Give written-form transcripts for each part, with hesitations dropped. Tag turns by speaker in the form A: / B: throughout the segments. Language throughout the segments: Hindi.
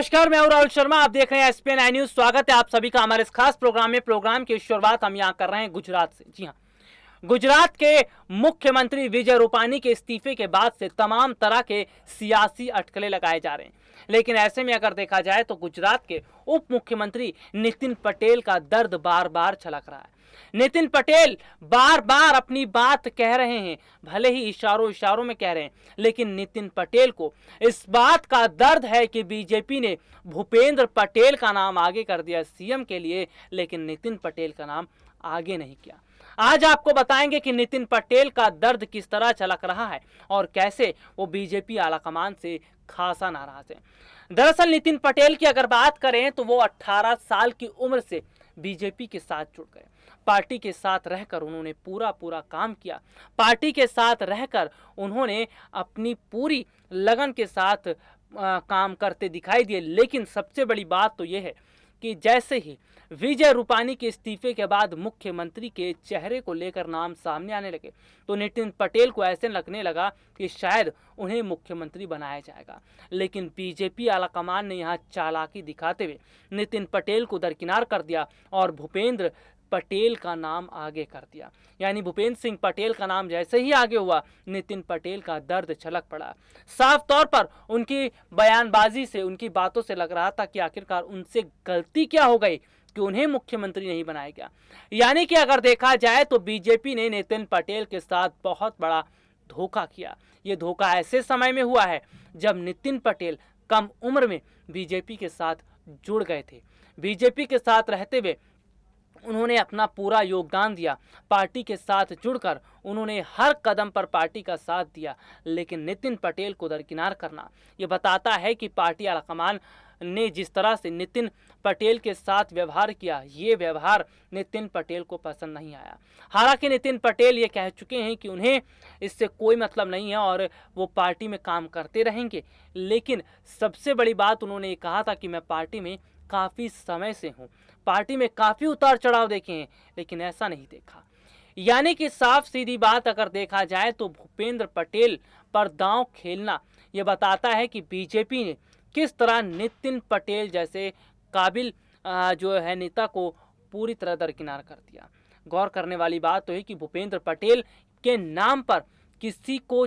A: नमस्कार, मैं हूं राहुल शर्मा। आप देख रहे हैं एसपीएन आई न्यूज। स्वागत है आप सभी का हमारे इस खास प्रोग्राम में। प्रोग्राम की शुरुआत हम यहां कर रहे हैं गुजरात से। जी हां, गुजरात के मुख्यमंत्री विजय रूपानी के इस्तीफे के बाद से तमाम तरह के सियासी अटकलें लगाए जा रहे हैं। लेकिन ऐसे में अगर देखा जाए तो गुजरात के उप मुख्यमंत्री नितिन पटेल का दर्द बार बार छलक रहा है। नितिन पटेल बार बार अपनी बात कह रहे हैं, भले ही इशारों इशारों में कह रहे हैं, लेकिन नितिन पटेल को इस बात का दर्द है कि बीजेपी ने भूपेंद्र पटेल का नाम आगे कर दिया सीएम के लिए, लेकिन नितिन पटेल का नाम आगे नहीं किया। आज आपको बताएंगे कि नितिन पटेल का दर्द किस तरह छलक रहा है और कैसे वो बीजेपी आलाकमान से खासा नाराज है। दरअसल नितिन पटेल की अगर बात करें तो वो 18 साल की उम्र से बीजेपी के साथ जुड़ गए। पार्टी के साथ रहकर उन्होंने पूरा काम किया। पार्टी के साथ रहकर उन्होंने अपनी पूरी लगन के साथ काम करते दिखाई दिए। लेकिन सबसे बड़ी बात तो यह है कि जैसे ही विजय रूपानी के इस्तीफे के बाद मुख्यमंत्री के चेहरे को लेकर नाम सामने आने लगे तो नितिन पटेल को ऐसे लगने लगा कि शायद उन्हें मुख्यमंत्री बनाया जाएगा। लेकिन बीजेपी आलाकमान ने यहां चालाकी दिखाते हुए नितिन पटेल को दरकिनार कर दिया और भूपेंद्र पटेल का नाम आगे कर दिया। यानी भूपेंद्र सिंह पटेल का नाम जैसे ही आगे हुआ, नितिन पटेल का दर्द छलक पड़ा। साफ तौर पर उनकी बयानबाजी से, उनकी बातों से लग रहा था कि आखिरकार उनसे गलती क्या हो गई कि उन्हें मुख्यमंत्री नहीं बनाया गया। यानी कि अगर देखा जाए तो बीजेपी ने नितिन पटेल के साथ बहुत बड़ा धोखा किया। ये धोखा ऐसे समय में हुआ है जब नितिन पटेल कम उम्र में बीजेपी के साथ जुड़ गए थे। बीजेपी के साथ रहते हुए उन्होंने अपना पूरा योगदान दिया। पार्टी के साथ जुड़कर उन्होंने हर कदम पर पार्टी का साथ दिया। लेकिन नितिन पटेल को दरकिनार करना ये बताता है कि पार्टी आलाकमान ने जिस तरह से नितिन पटेल के साथ व्यवहार किया, ये व्यवहार नितिन पटेल को पसंद नहीं आया। हालांकि नितिन पटेल ये कह चुके हैं कि उन्हें इससे कोई मतलब नहीं है और वो पार्टी में काम करते रहेंगे। लेकिन सबसे बड़ी बात उन्होंने ये कहा था कि मैं पार्टी में काफ़ी समय से हूँ, पार्टी में काफ़ी उतार चढ़ाव देखे हैं, लेकिन ऐसा नहीं देखा। यानी कि साफ सीधी बात अगर देखा जाए तो भूपेंद्र पटेल पर दांव खेलना ये बताता है कि बीजेपी ने किस तरह नितिन पटेल जैसे काबिल जो है नेता को पूरी तरह दरकिनार कर दिया। गौर करने वाली बात तो है कि भूपेंद्र पटेल के नाम पर किसी को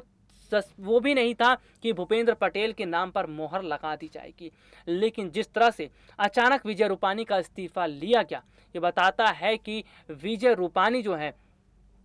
A: वो भी नहीं था कि भूपेंद्र पटेल के नाम पर मोहर लगा दी जाएगी। लेकिन जिस तरह से अचानक विजय रूपानी का इस्तीफा लिया गया, ये बताता है कि विजय रूपानी जो है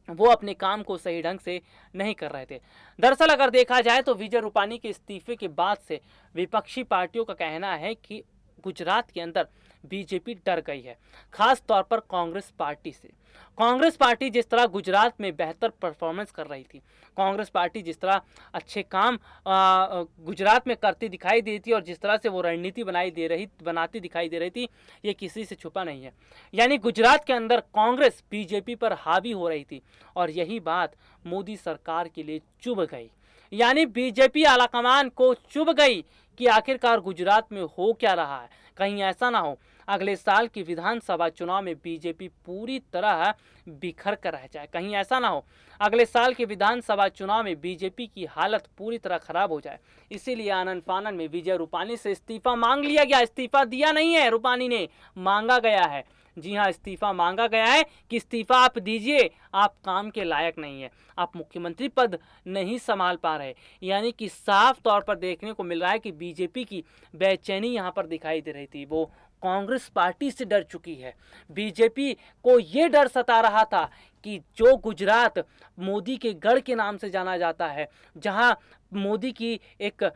A: वो अपने काम को सही ढंग से नहीं कर रहे थे। दरअसल अगर देखा जाए तो विजय रूपानी के इस्तीफे के बाद से विपक्षी पार्टियों का कहना है कि गुजरात के अंदर बीजेपी डर गई है, खास तौर पर कांग्रेस पार्टी से। कांग्रेस पार्टी जिस तरह गुजरात में बेहतर परफॉर्मेंस कर रही थी, कांग्रेस पार्टी जिस तरह अच्छे काम गुजरात में करती दिखाई दी थी और जिस तरह से वो रणनीति बनाती दिखाई दे रही थी, ये किसी से छुपा नहीं है। यानी गुजरात के अंदर कांग्रेस बीजेपी पर हावी हो रही थी और यही बात मोदी सरकार के लिए चुभ गई। यानी बीजेपी आलाकमान को चुभ गई कि आखिरकार गुजरात में हो क्या रहा है। कहीं ऐसा ना हो अगले साल की विधानसभा चुनाव में बीजेपी पूरी तरह बिखर कर रह जाए। कहीं ऐसा ना हो अगले साल के विधानसभा चुनाव में बीजेपी की हालत पूरी तरह खराब हो जाए। इसीलिए आनन फानन में विजय रूपानी से इस्तीफा मांग लिया गया। इस्तीफा दिया नहीं है रूपानी ने, मांगा गया है। जी हाँ, इस्तीफा मांगा गया है कि इस्तीफा आप दीजिए, आप काम के लायक नहीं है, आप मुख्यमंत्री पद नहीं संभाल पा रहे। यानी कि साफ तौर पर देखने को मिल रहा है कि बीजेपी की बेचैनी यहाँ पर दिखाई दे रही थी। वो कांग्रेस पार्टी से डर चुकी है। बीजेपी को ये डर सता रहा था कि जो गुजरात मोदी के गढ़ के नाम से जाना जाता है, जहां मोदी की एक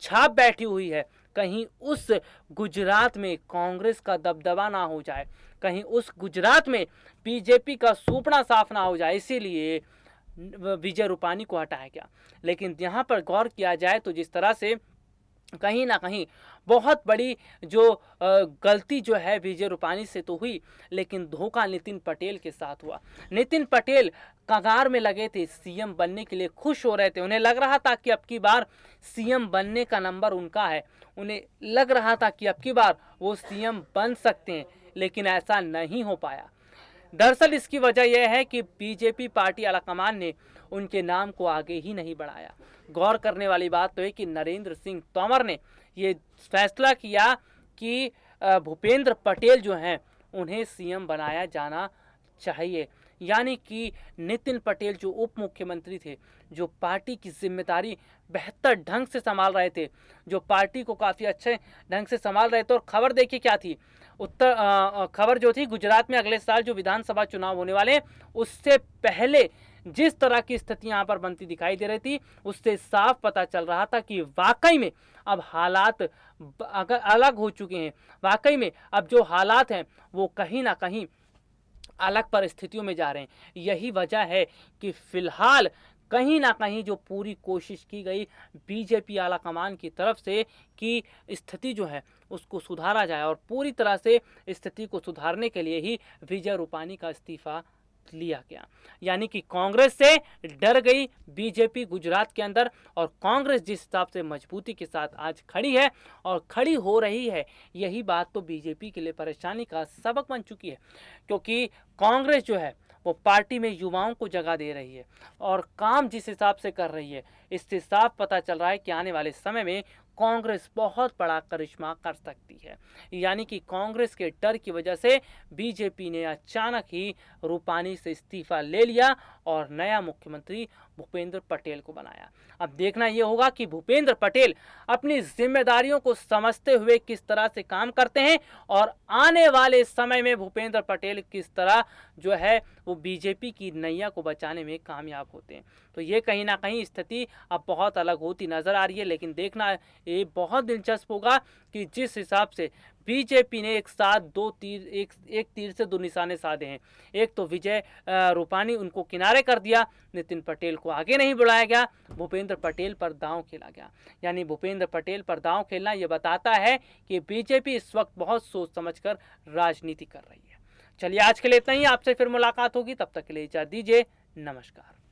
A: छाप बैठी हुई है, कहीं उस गुजरात में कांग्रेस का दबदबा ना हो जाए, कहीं उस गुजरात में बीजेपी का सूपड़ा साफ ना हो जाए। इसीलिए विजय रूपानी को हटाया गया। लेकिन यहाँ पर गौर किया जाए तो जिस तरह से कहीं ना कहीं बहुत बड़ी जो गलती जो है विजय रूपानी से तो हुई, लेकिन धोखा नितिन पटेल के साथ हुआ। नितिन पटेल कगार में लगे थे, सीएम बनने के लिए खुश हो रहे थे। उन्हें लग रहा था कि अब की बार सीएम बनने का नंबर उनका है। उन्हें लग रहा था कि अब की बार वो सीएम बन सकते हैं, लेकिन ऐसा नहीं हो पाया। दरअसल इसकी वजह यह है कि बीजेपी पार्टी आलाकमान ने उनके नाम को आगे ही नहीं बढ़ाया। गौर करने वाली बात तो है कि नरेंद्र सिंह तोमर ने ये फैसला किया कि भूपेंद्र पटेल जो हैं उन्हें सीएम बनाया जाना चाहिए। यानी कि नितिन पटेल जो उप मुख्यमंत्री थे, जो पार्टी की जिम्मेदारी बेहतर ढंग से संभाल रहे थे, जो पार्टी को काफ़ी अच्छे ढंग से संभाल रहे थे। और खबर देखिए क्या थी, खबर जो थी गुजरात में अगले साल जो विधानसभा चुनाव होने वाले, उससे पहले जिस तरह की स्थिति यहाँ पर बनती दिखाई दे रही थी, उससे साफ पता चल रहा था कि वाकई में अब हालात अगर अलग हो चुके हैं। वाकई में अब जो हालात हैं वो कहीं ना कहीं अलग परिस्थितियों में जा रहे हैं। यही वजह है कि फिलहाल कहीं ना कहीं जो पूरी कोशिश की गई बीजेपी आला कमान की तरफ से कि स्थिति जो है उसको सुधारा जाए, और पूरी तरह से स्थिति को सुधारने के लिए ही विजय रूपानी का इस्तीफा लिया गया। यानी कि कांग्रेस से डर गई बीजेपी गुजरात के अंदर, और कांग्रेस जिस हिसाब से मजबूती के साथ आज खड़ी है और खड़ी हो रही है, यही बात तो बीजेपी के लिए परेशानी का सबक बन चुकी है। क्योंकि कांग्रेस जो है वो पार्टी में युवाओं को जगह दे रही है और काम जिस हिसाब से कर रही है, इससे साफ पता चल रहा है कि आने वाले समय में कांग्रेस बहुत बड़ा करिश्मा कर सकती है। यानी कि कांग्रेस के डर की वजह से बीजेपी ने अचानक ही रूपानी से इस्तीफा ले लिया और नया मुख्यमंत्री भूपेंद्र पटेल को बनाया। अब देखना यह होगा कि भूपेंद्र पटेल अपनी जिम्मेदारियों को समझते हुए किस तरह से काम करते हैं, और आने वाले समय में भूपेंद्र पटेल किस तरह जो है वो बीजेपी की नैया को बचाने में कामयाब होते हैं। तो ये कहीं ना कहीं स्थिति अब बहुत अलग होती नजर आ रही है। लेकिन देखना ये बहुत दिलचस्प होगा कि जिस हिसाब से बीजेपी ने एक साथ एक तीर से दो निशाने साधे हैं। एक तो विजय रूपानी उनको किनारे कर दिया, नितिन पटेल को आगे नहीं बुलाया गया, भूपेंद्र पटेल पर दांव खेला गया। यानी भूपेंद्र पटेल पर दांव खेलना ये बताता है कि बीजेपी इस वक्त बहुत सोच समझकर राजनीति कर रही है। चलिए आज के लिए इतना ही, आपसे फिर मुलाकात होगी, तब तक के लिए इजाजत दीजिए, नमस्कार।